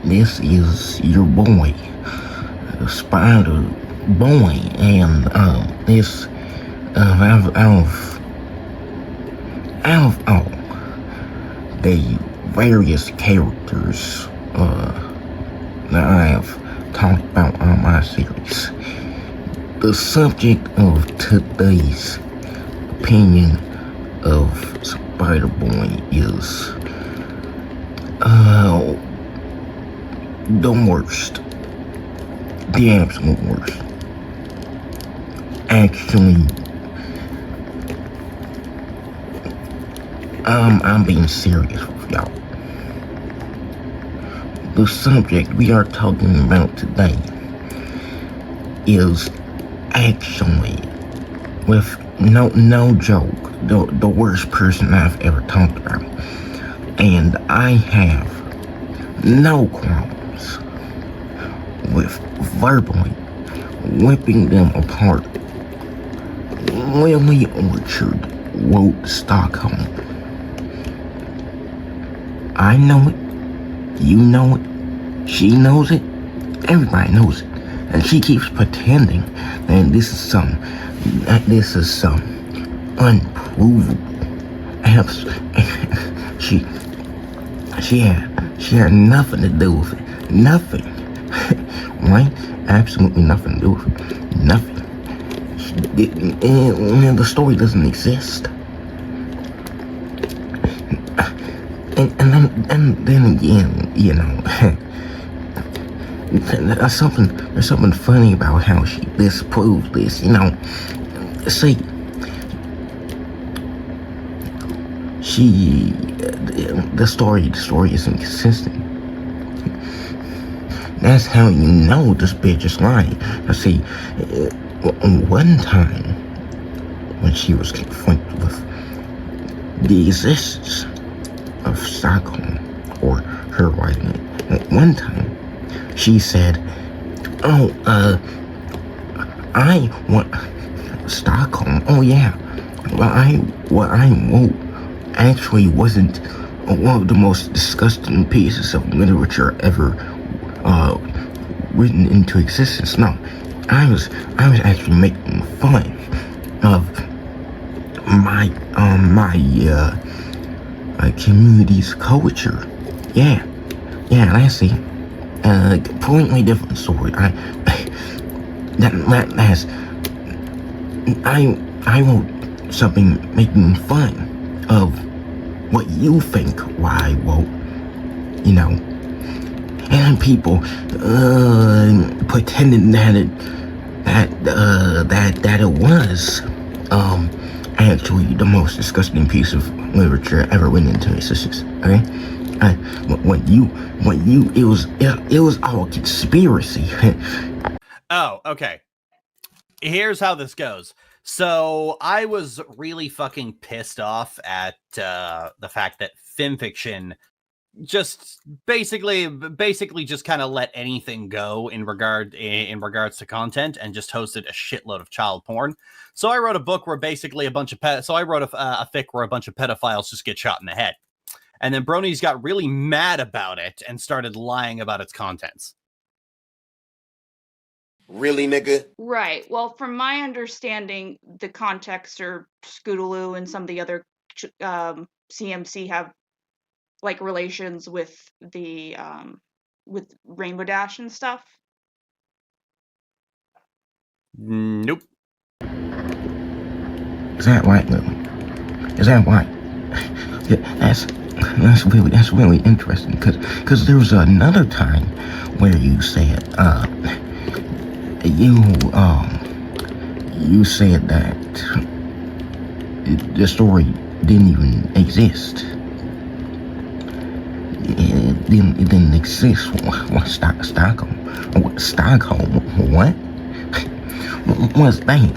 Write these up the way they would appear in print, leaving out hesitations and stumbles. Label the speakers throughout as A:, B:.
A: this is your boy, SpiderBOI, and this out of all the various characters that I have talked about on my series, the subject of today's opinion of SpiderBOI is the worst, the absolute worst. Actually, I'm being serious with y'all. The subject we are talking about today is actually, with no joke, the worst person I've ever talked about. And I have no qualms with verbally whipping them apart. Lily Orchard wrote Stockholm. I know it, you know it, she knows it, everybody knows it. And she keeps pretending that this is some unprovable. She had nothing to do with it. Nothing. Right? Absolutely nothing to do with it. Nothing. And the story doesn't exist. And then again, you know, there's something funny about how she disproves this, you know. See, the story isn't consistent. That's how you know this bitch is lying. Now see, one time when she was confronted with the existence of Stockholm, or her writing it, at one time she said, I want Stockholm. Oh yeah, what I wrote actually wasn't one of the most disgusting pieces of literature ever written into existence. No, I was actually making fun of my community's culture. Yeah, that's it. Completely different story. I wrote something making fun of what you think I wrote, you know, and people pretending that it was actually the most disgusting piece of literature ever written into existence. Okay, it was all conspiracy.
B: Oh, okay. Here's how this goes. So I was really fucking pissed off at the fact that Fanfiction just basically just kind of let anything go in regards to content, and just hosted a shitload of child porn. So I wrote a book where basically a fic where a bunch of pedophiles just get shot in the head. And then Bronies got really mad about it and started lying about its contents.
C: Really, nigga?
D: Right. Well, from my understanding, the context, or Scootaloo and some of the other CMC have like relations with the with Rainbow Dash and stuff.
B: Nope.
A: Is that right, Lily? Is that right? Yeah, that's really interesting, because there was another time where you said you said that the story didn't even exist. It didn't exist. What Stockholm? What? What's that?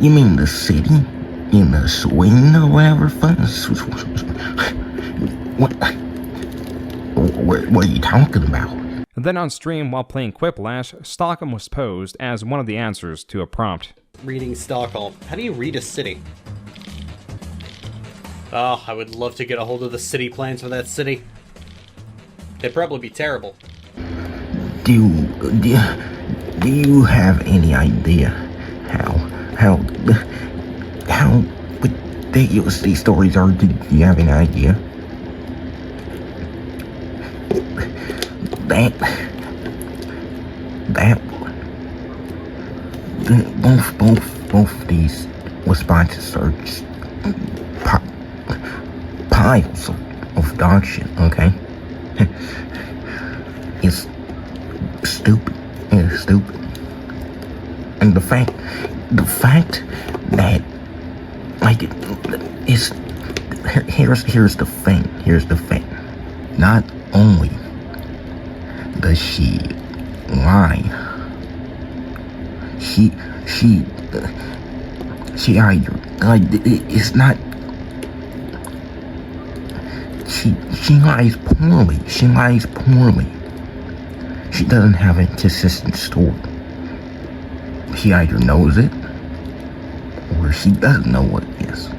A: You mean the city in the Sweden or whatever? What are you talking about?
E: Then on stream, while playing Quiplash, Stockholm was posed as one of the answers to a prompt.
F: Reading Stockholm. How do you read a city?
B: Oh, I would love to get a hold of the city plans for that city.
F: They'd probably be terrible.
A: Do you have any idea how ridiculous these stories are? Do you have any idea? Both these responses are just piles of dog shit, okay? It's stupid. It's stupid. And the fact that, like, it's, here's the thing. Not only does she lie, she either, like, it's not, she lies poorly. She doesn't have a consistent story. She either knows it, or she doesn't know what it is.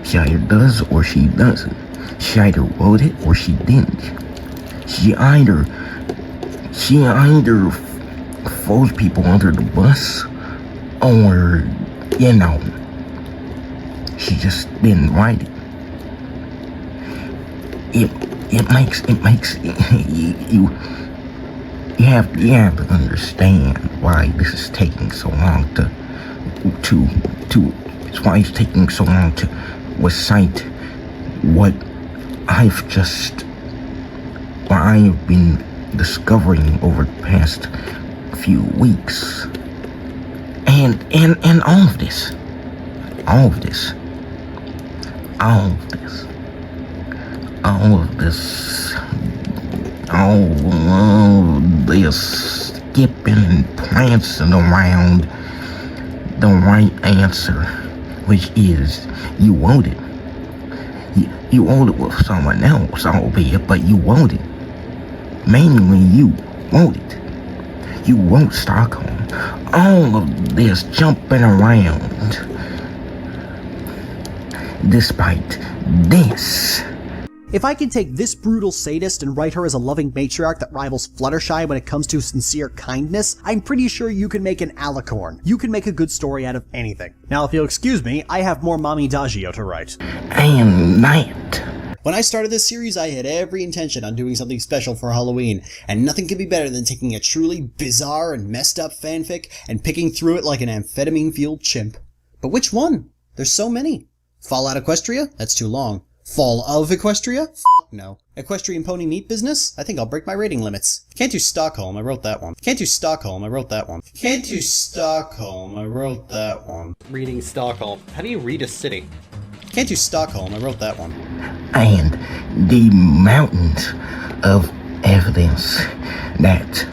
A: She either does or she doesn't. She either wrote it or she didn't. She either throws people under the bus, or, you know, she just didn't write it. It makes you have to understand why this is taking so long it's why it's taking so long to recite what I've been discovering over the past few weeks. And all of this skipping and prancing around the right answer, which is you wrote it. You wrote it with someone else, albeit, but you wrote it. Mainly you wrote it. You wrote Stockholm. All of this jumping around, despite this.
C: If I can take this brutal sadist and write her as a loving matriarch that rivals Fluttershy when it comes to sincere kindness, I'm pretty sure you can make an Alicorn. You can make a good story out of anything. Now, if you'll excuse me, I have more Mommydagio to write.
A: And night.
C: When I started this series, I had every intention on doing something special for Halloween, and nothing could be better than taking a truly bizarre and messed up fanfic and picking through it like an amphetamine-fueled chimp. But which one? There's so many. Fallout Equestria? That's too long. Fall of Equestria? No. Equestrian pony meat business? I think I'll break my rating limits. Can't do Stockholm, I wrote that one. Can't do Stockholm, I wrote that one. Can't do Stockholm, I wrote that one.
F: Reading Stockholm. How do you read a city?
C: Can't do Stockholm, I wrote that one.
A: And the mountains of evidence that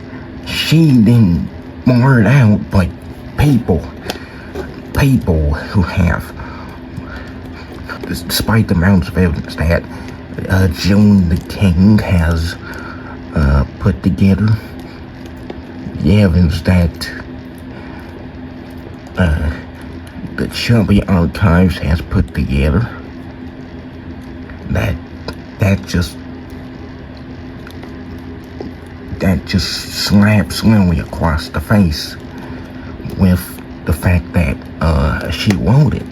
A: she didn't blurt out, but people who have, despite the mountains of evidence that Joon the King has put together, the evidence that the Chubby Archives has put together, that just slaps Lily across the face with the fact that she wrote it.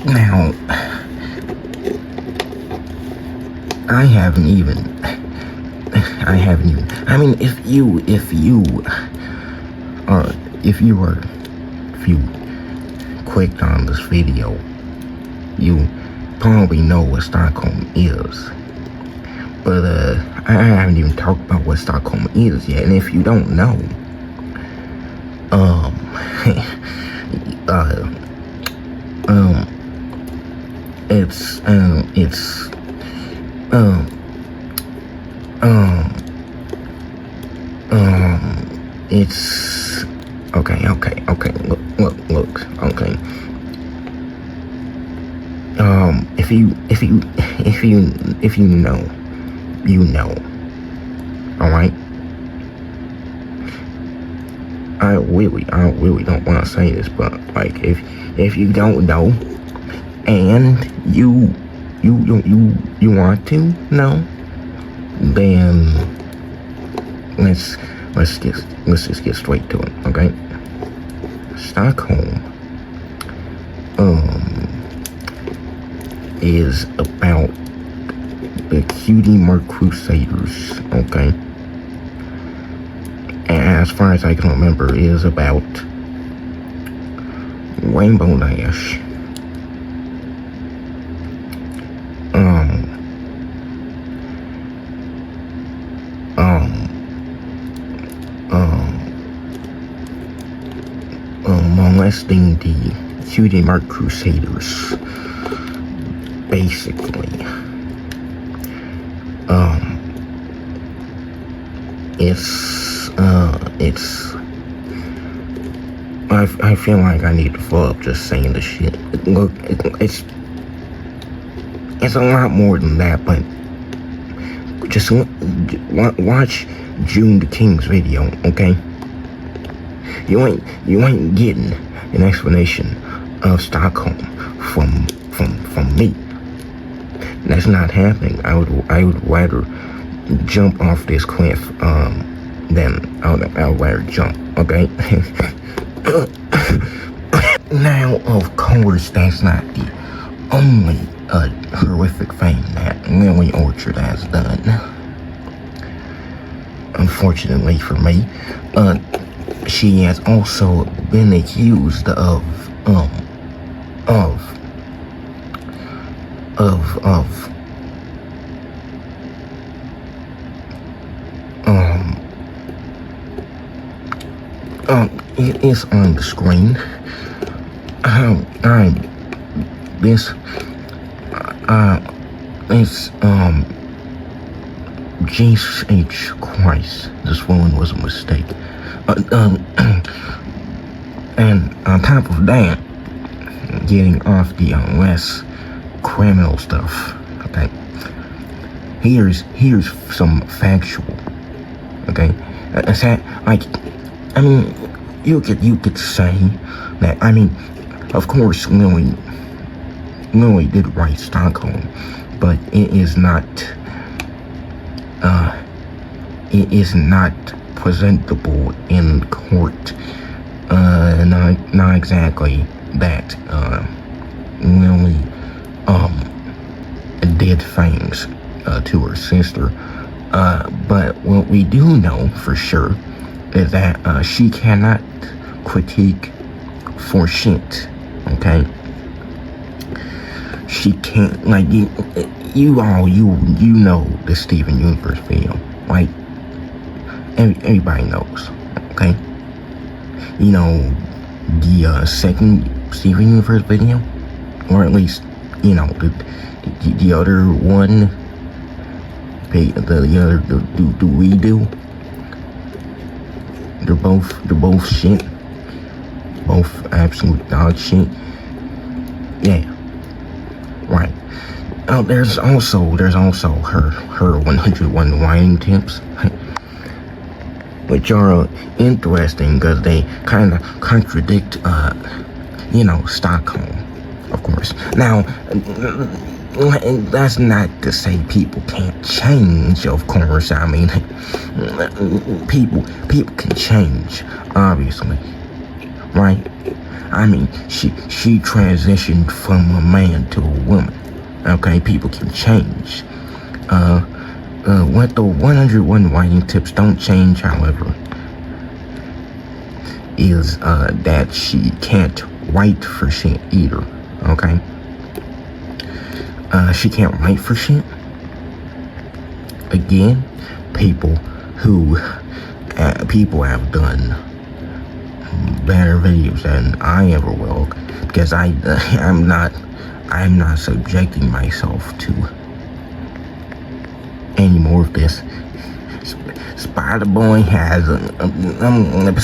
A: Now, I haven't even, I mean, if you clicked on this video, you probably know what Stockholm is. But, I haven't even talked about what Stockholm is yet, and if you don't know, it's okay, look, okay. If you know, you know. Alright? I really don't want to say this, but like if you don't know and you you want to know? Then let's just get straight to it, okay? Stockholm is about the Cutie Mark Crusaders, okay? As far as I can remember, is about Rainbow Dash, molesting the Cutie Mark Crusaders, basically. I feel like I need to throw up just saying the shit. Look, it's a lot more than that, but just watch Joon the King's video, okay? You ain't getting an explanation of Stockholm from me. That's not happening. I would rather jump off this cliff than I'll rather jump, okay? Now, of course, that's not the only horrific thing that Lily Orchard has done. Unfortunately for me, she has also been accused of it is on the screen. Jesus H. Christ, this woman was a mistake. And on top of that, getting off the less criminal stuff, okay, here's some factual, okay, is that, like, I mean, you could say that, I mean, of course, Lily did write Stockholm, but it is not presentable in court. Not exactly that Lily did things to her sister, but what we do know for sure is that she cannot critique for shit, okay? She can't, like, you know the Steven Universe video, like, everybody knows, okay? You know the second Steven Universe video, or at least, you know, the other one, the other do we do? They're both shit, both absolute dog shit. Yeah, right. Oh, there's also her 101 writing tips, which are interesting because they kind of contradict, you know, Stockholm, of course. Now, that's not to say people can't change, of course. I mean, people can change, obviously, right? I mean, she transitioned from a man to a woman. Okay, people can change. What the 101 writing tips don't change, however, is that she can't write for shit either. Okay, she can't write for shit. Again, people have done better videos than I ever will, because I'm not subjecting myself to any more of this. SpiderBOI has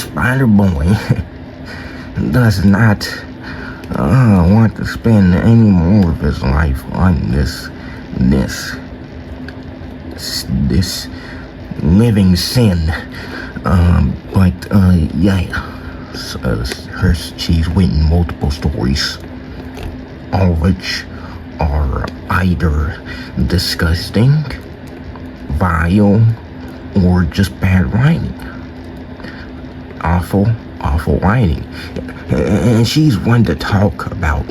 A: SpiderBOI does not want to spend any more of his life on this living sin. She's written multiple stories, all of which are either disgusting, vile, or just bad writing. Awful writing. And she's one to talk about,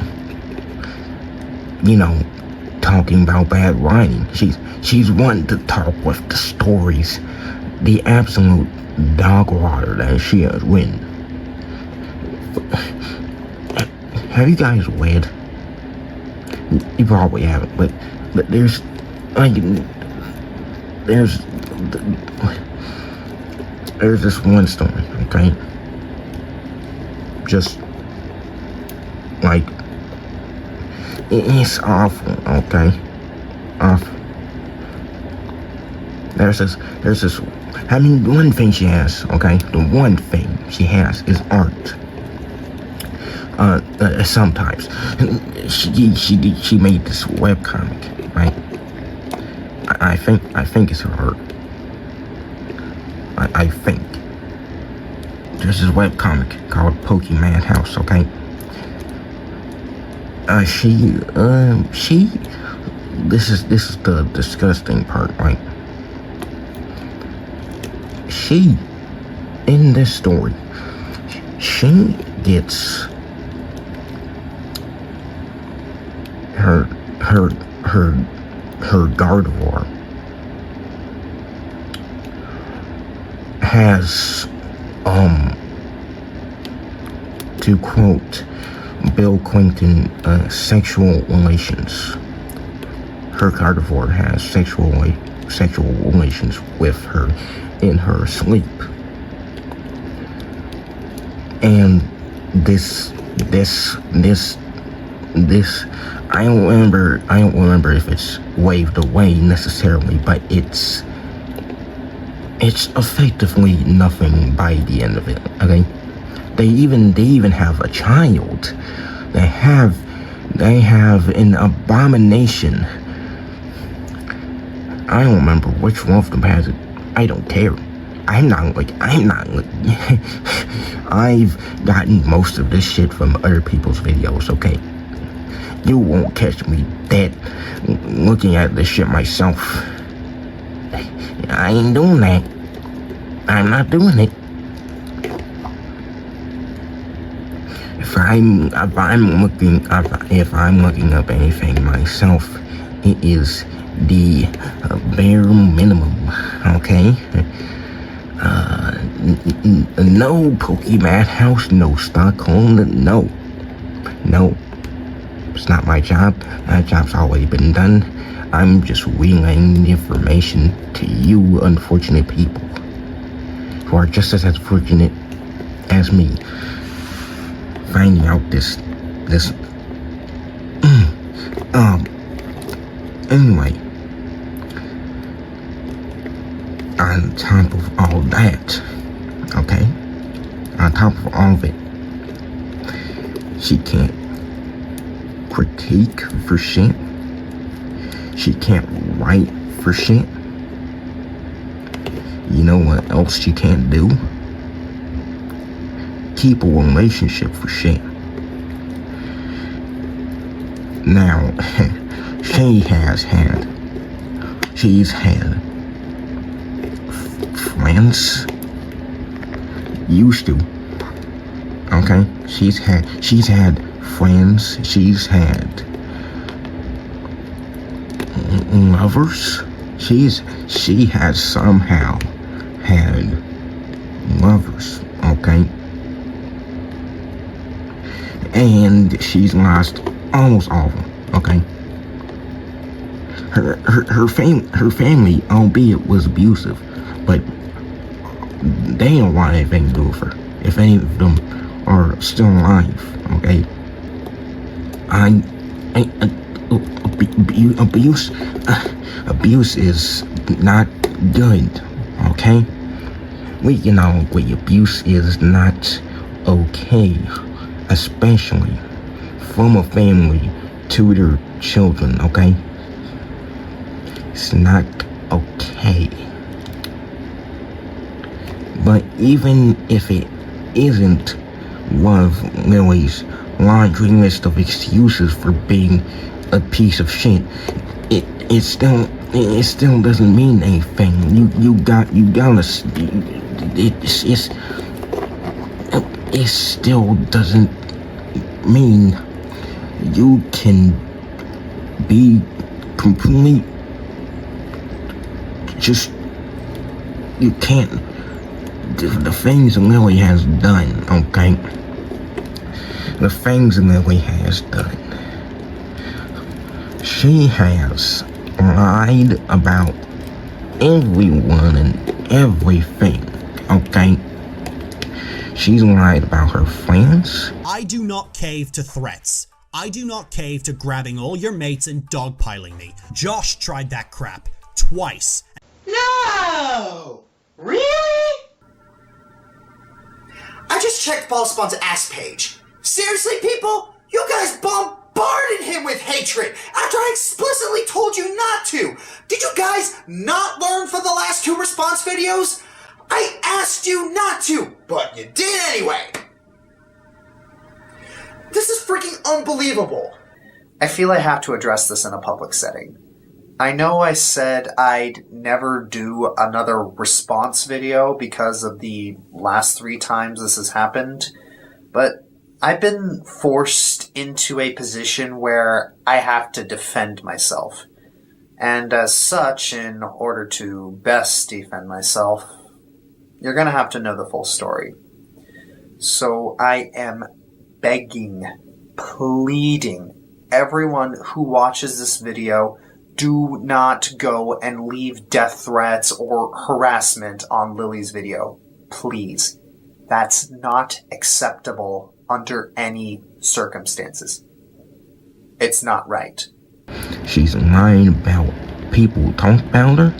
A: talking about bad writing. She's one to talk with the stories, the absolute dog water that she has written. Have you guys read? You probably haven't, but there's this one story, okay? Just like it's awful, okay? Awful. There's this. I mean, the one thing she has, okay? The one thing she has is art. Sometimes she made this webcomic, right? I think it's her art. I think there's this webcomic called Pokemon House, okay? This is the disgusting part, right? She, in this story, she gets her Gardevoir has, to quote Bill Clinton, sexual relations. Her Gardevoir has sexual relations with her in her sleep. And this I don't remember if it's waved away necessarily, but it's effectively nothing by the end of it, okay? They even have a child. They have an abomination. I don't remember which one of them has it. I don't care. I'm not I've gotten most of this shit from other people's videos, okay? You won't catch me dead looking at this shit myself. I ain't doing that. I'm not doing it. If I'm looking up anything myself, it is the bare minimum, okay? No Pokemon House, no Stockholm, no. It's not my job. That job's already been done. I'm just relaying the information to you unfortunate people who are just as unfortunate as me. Finding out this anyway, on top of all that, okay, on top of all of it, she can't critique for shit. She can't write for shit. You know what else she can't do? Keep a relationship for shit. Now, she's had friends, used to, okay? She's had friends, she's had lovers, she has somehow had lovers, okay? And she's lost almost all of them, okay? Her family, albeit was abusive, but they don't want anything to do with her. If any of them are still alive, okay? Abuse is not good, okay? We can all agree abuse is not okay, especially from a family to their children, okay? It's not okay. But even if it isn't one of Lily's laundry list of excuses for being a piece of shit, it still doesn't mean anything. It still doesn't mean you can be complete. Just, you can't. The things Lily has done, okay? The things Lily has done. She has lied about everyone and everything, okay? She's lied about her friends.
G: I do not cave to threats. I do not cave to grabbing all your mates and dogpiling me. Josh tried that crap twice.
H: No! Really? I just checked Ballspawn's ass page. Seriously, people? You guys bombarded him with hatred after I explicitly told you not to. Did you guys not learn from the last 2 response videos? I asked you not to, but you did anyway. This is freaking unbelievable. I feel I have to address this in a public setting. I know I said I'd never do another response video because of the last 3 times this has happened, but I've been forced into a position where I have to defend myself. And as such, in order to best defend myself, you're gonna have to know the full story. So I am begging, pleading, everyone who watches this video, do not go and leave death threats or harassment on Lily's video. Please. That's not acceptable under any circumstances. It's not right.
A: She's lying about people who talk about her.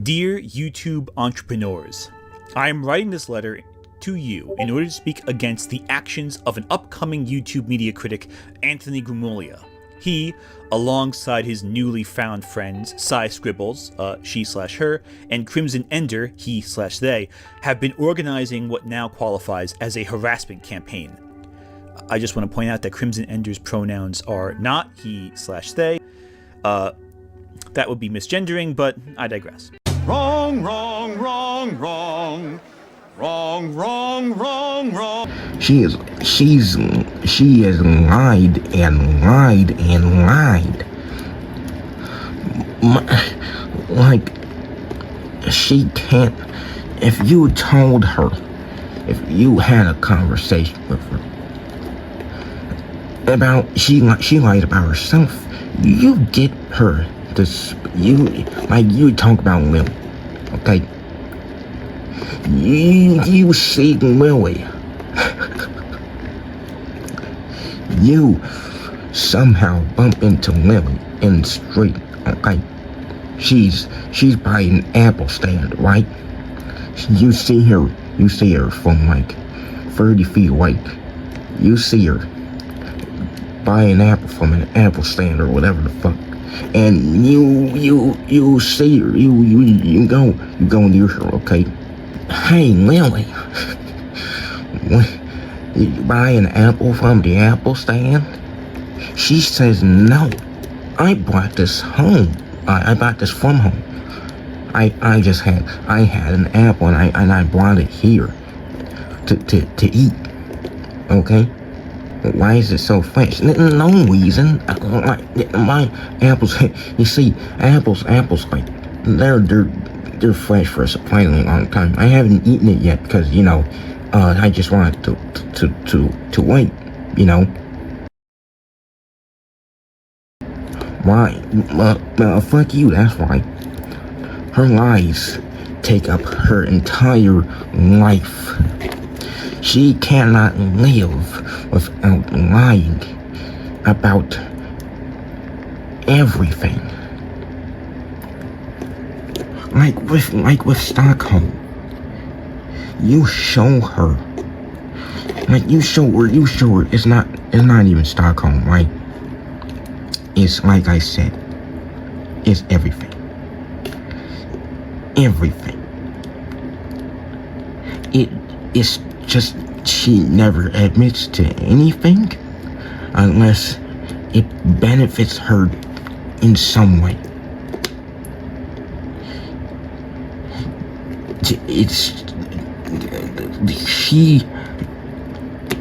I: Dear YouTube entrepreneurs, I am writing this letter to you in order to speak against the actions of an upcoming YouTube media critic, Anthony Grimuglia. He, alongside his newly found friends, Psy Scribbles, she/her, and Crimson Ender, he/they, have been organizing what now qualifies as a harassment campaign. I just want to point out that Crimson Ender's pronouns are not he/they. That would be misgendering, but I digress.
J: Wrong, wrong, wrong, wrong. Wrong, wrong, wrong, wrong.
A: She has lied and lied and lied. Like, she can't. If you told her, if you had a conversation with her about she lied about herself, you get her this. You talk about Lily, okay? You see Lily. You somehow bump into Lily in the street, okay? She's by an apple stand, right? You see her from like 30 feet away. You see her buy an apple from an apple stand or whatever the fuck. And you see her, you go near her, okay? Hey, Lily, did you buy an apple from the apple stand? She says, no, I bought this home. I bought this from home. I had an apple and I brought it here to eat, okay? Why is it so fresh? No reason. My apples, you see, apples, like, they're fresh for a surprisingly long time. I haven't eaten it yet because, I just wanted to wait, Why? Fuck you, that's why. Her lies take up her entire life. She cannot live without lying about everything. Like with Stockholm. You show her. You show her it's not even Stockholm, right? It's like I said. It's everything. Everything. It's just she never admits to anything unless it benefits her in some way.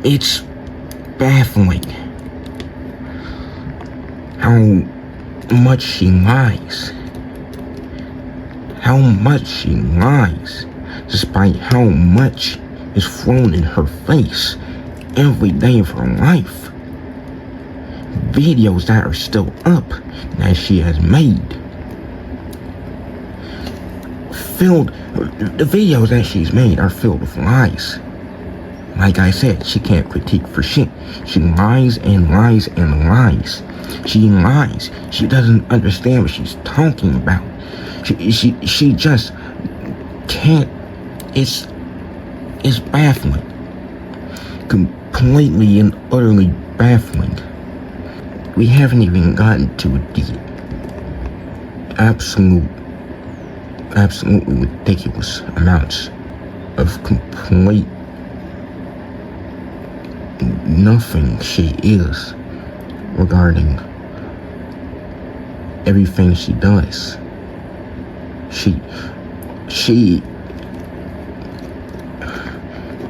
A: It's baffling how much she lies. How much she lies, despite how much is thrown in her face every day of her life. Videos that are still up that she has made. The videos that she's made are filled with lies. Like I said, she can't critique for shit. She lies and lies and lies. She lies. She doesn't understand what she's talking about. She just can't. It's baffling. Completely and utterly baffling. We haven't even gotten to the absolutely ridiculous amounts of complete nothing she is regarding everything she does.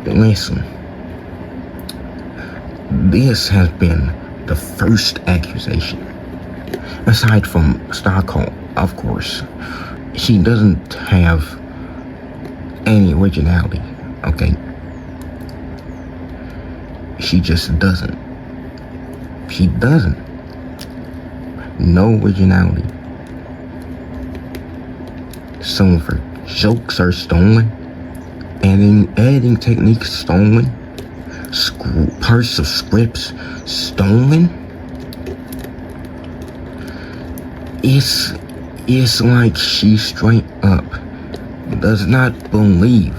A: Listen, this has been the first accusation, aside from Stockholm, of course. She doesn't have any originality, okay? She just doesn't. She doesn't. No originality. Some of her jokes are stolen. Editing techniques stolen. Parts of scripts stolen. It's like she straight up does not believe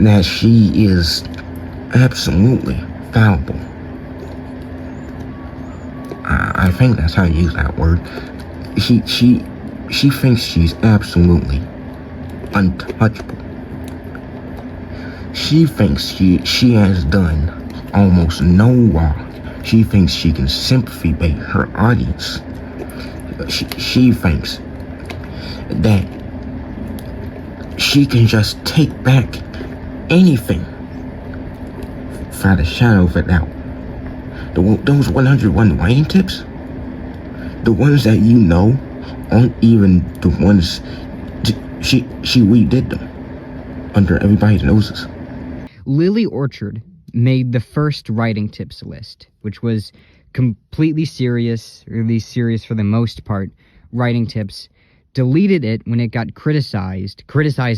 A: that she is absolutely fallible. I think that's how you use that word. She thinks she's absolutely untouchable. She thinks she has done almost no wrong. She thinks she can sympathy bait her audience. She thinks that she can just take back anything without a shadow of a doubt. Those 101 writing tips, the ones that you know aren't even the ones she redid them under everybody's noses.
K: Lily Orchard made the first writing tips list, which was completely serious, or at least serious for the most part, writing tips, deleted it when it got criticized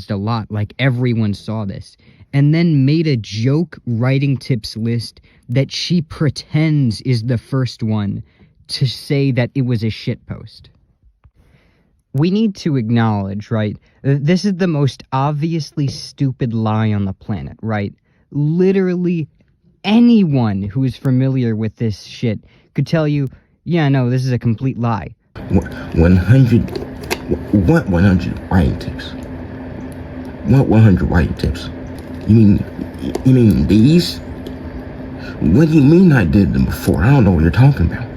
K: a lot, like everyone saw this, and then made a joke writing tips list that she pretends is the first one to say that it was a shitpost. We need to acknowledge, right, this is the most obviously stupid lie on the planet, right? Literally anyone who is familiar with this shit could tell you, yeah, no, this is a complete lie.
A: 100 writing tips? What 100 writing tips? You mean these? What do you mean I did them before? I don't know what you're talking about.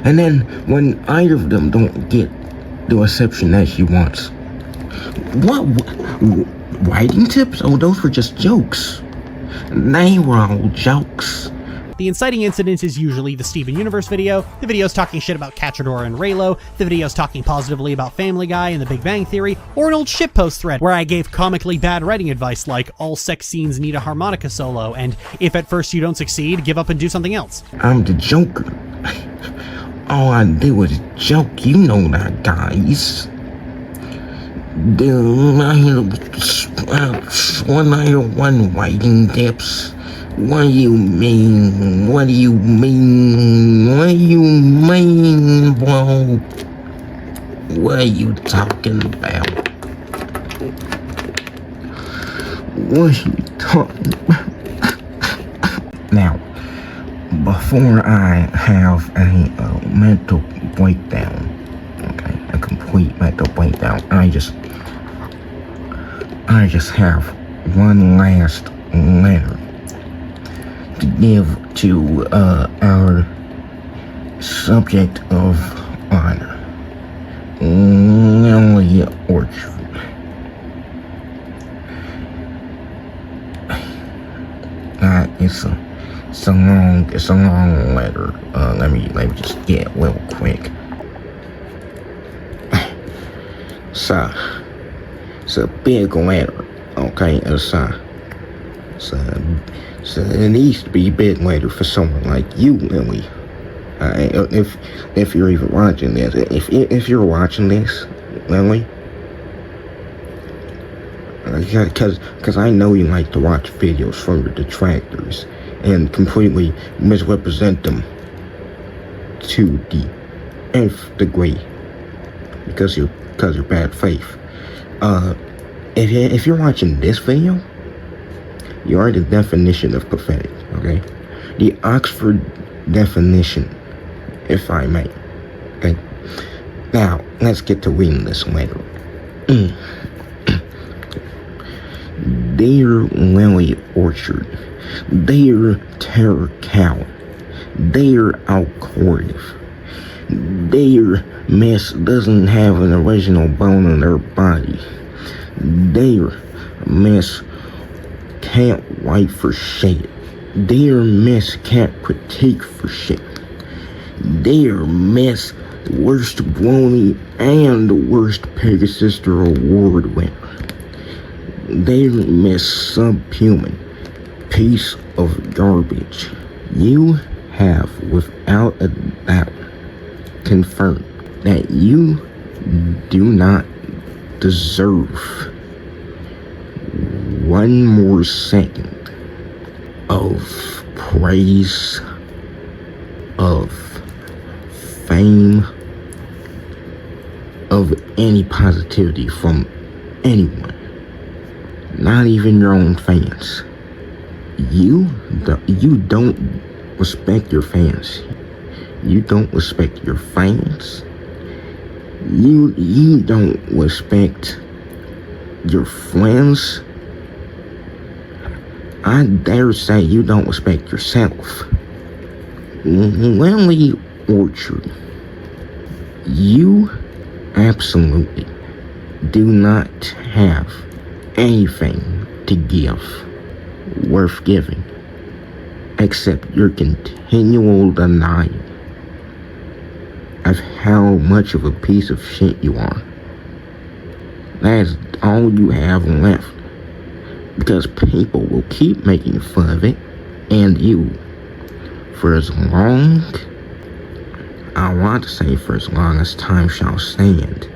A: And then when either of them don't get the reception that she wants, what writing tips? Oh, those were just jokes. They were all jokes.
L: The inciting incident is usually the Steven Universe video, the videos talking shit about Cachador and Raylo, the videos talking positively about Family Guy and The Big Bang Theory, or an old shitpost thread where I gave comically bad writing advice like all sex scenes need a harmonica solo, and if at first you don't succeed, give up and do something else.
A: I'm the Joker. All I did was joke, you know that, guys. The 101 writing tips. What do you mean? What do you mean? What do you mean, bro? What are you talking about? What are you talking about? Now, before I have a mental breakdown, okay, a complete mental breakdown, I just have one last letter to give to our subject of honor, Lily Orchard. It's a long letter. Let me just get it real quick. So, it's a big letter, okay? So it needs to be a big letter for someone like you, Lily. If you're even watching this, if you're watching this, Lily, because I know you like to watch videos from your detractors and completely misrepresent them to the nth degree because you're bad faith. If you're watching this video, you are the definition of pathetic, okay? The Oxford definition, if I may. Okay. Now, let's get to reading this letter. Dear Lily Orchard, dear Terror Cow, dear Alcordive, dear Miss doesn't have an original bone in her body, dear Miss can't write for shit, dear Miss can't critique for shit, dear Miss worst brony and worst Pegasister award winner, dear Miss Subhuman piece of garbage, you have without a doubt confirmed that you do not deserve one more second of praise, of fame, of any positivity from anyone, not even your own fans. You don't respect your fans. You don't respect your fans. You don't respect your friends. I dare say you don't respect yourself. Lily Orchard, you absolutely do not have anything to give worth giving except your continual denial of how much of a piece of shit you are. That's all you have left, because people will keep making fun of it and you for as long, I want to say for as long as time shall stand,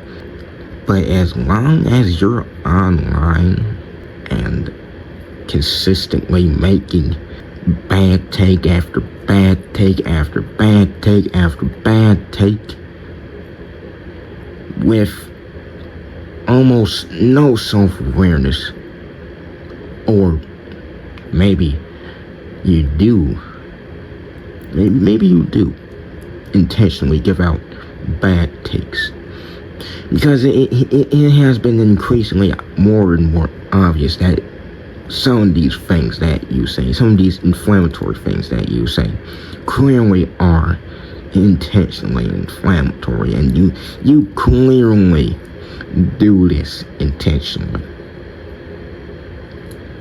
A: but as long as you're online and consistently making bad take after bad take after bad take after bad take with almost no self-awareness, or maybe you do intentionally give out bad takes, because it has been increasingly more and more obvious that some of these things that you say, some of these inflammatory things that you say, clearly are intentionally inflammatory, and you clearly do this intentionally.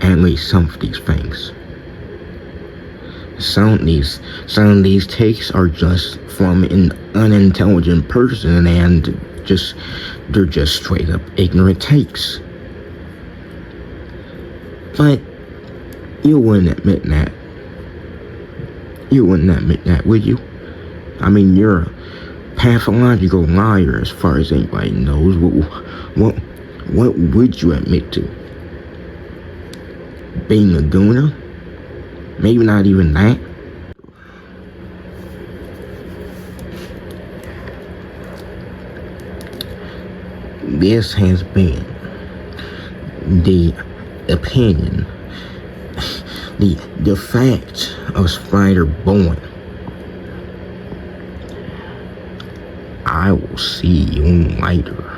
A: At least some of these things. Some of these takes are just from an unintelligent person, and they're just straight up ignorant takes. But you wouldn't admit that. You wouldn't admit that, would you? I mean, you're a pathological liar as far as anybody knows. What would you admit to? Being a gooner? Maybe not even that. This has been the opinion, the fact of SpiderBOI. I will see you later.